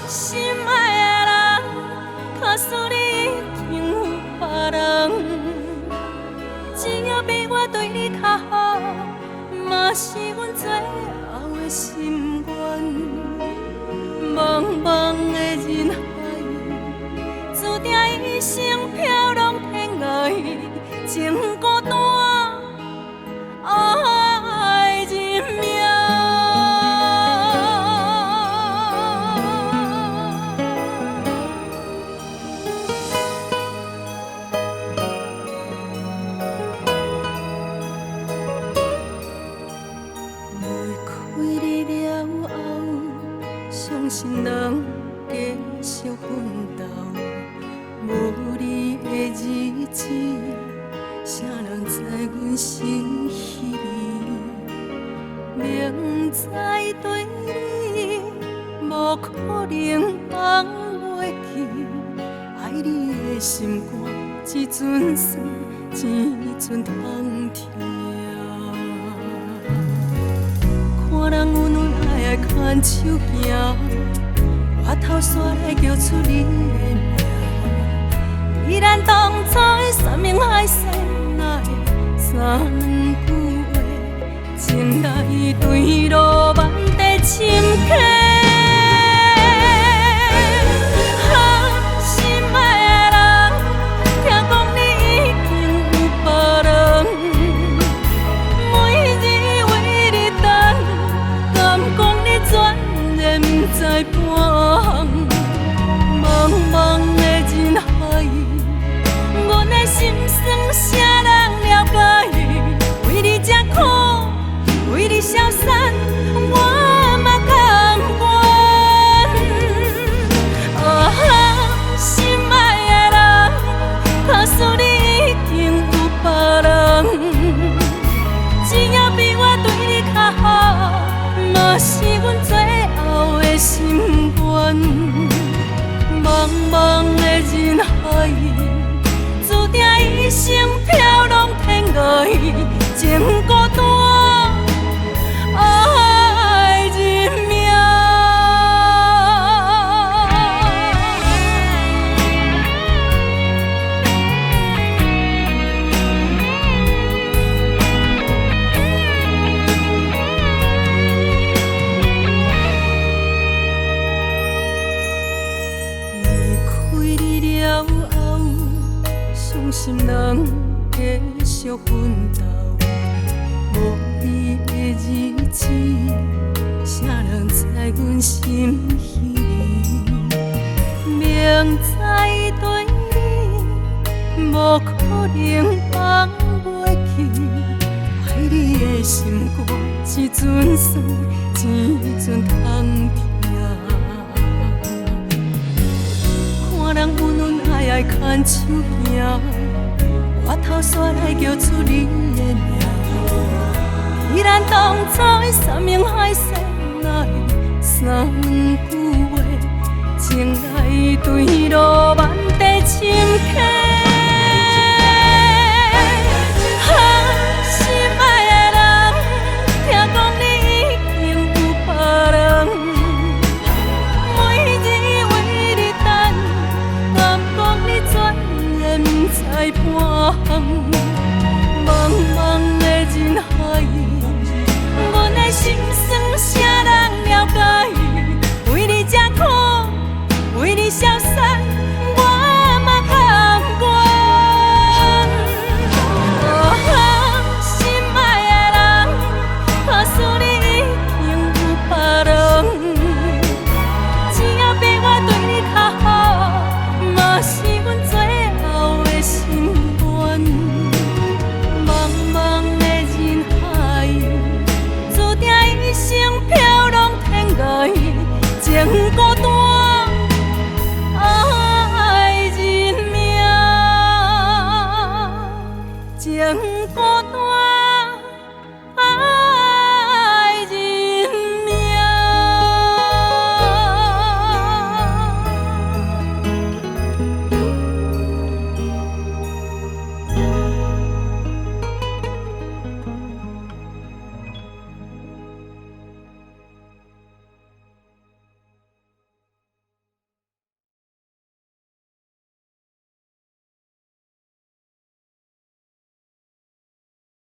心爱的人，假使你已经有别人，只要比我对你较好，嘛是阮最后的心愿。茫茫的人海，注定一生飘浪天涯，情孤单，爱认命。相信人继续奋斗，无你的日子，谁人知阮心稀微？明知对你无可能放袂记，爱你的心肝，这阵算，这阵通听？看人温温爱爱牵手行，我头煞来叫出你的名。依然当初的山盟海誓，哪会三句话，情来对路万地深刻。心爱的人，听讲你已经有别人，每日为你等，敢讲你全然不知半项。茫茫的人海，阮的心酸谁人了解？为你这苦，为你消散，我嘛甘愿。心爱的人，假使你已经有别人，只要比我对你较好，嘛是阮最后的心愿。茫茫的人海，注定一生飘浪天涯，情孤单，爱认命。伤心人继续奋斗，无你的日子，谁人知阮心稀微？明知对你无可能放袂记，爱你的心肝，这阵算，这阵通听？看人温温爱爱牵手行，我头煞来叫出你的名。依然当初的山盟海誓，哪会三句话，情来对路万地深刻。心爱的人，听讲你已经有别人，每日为你等，敢讲你全然不知半项。茫茫的人海，阮的心酸谁人了解？为你这苦，为你消散，我嘛甘愿。心爱的人，假使你已经有别人，只要比我对你较好，嘛是阮最后的心愿。茫茫的人海，注定一生飘浪天涯，情孤单，爱认命，情孤单。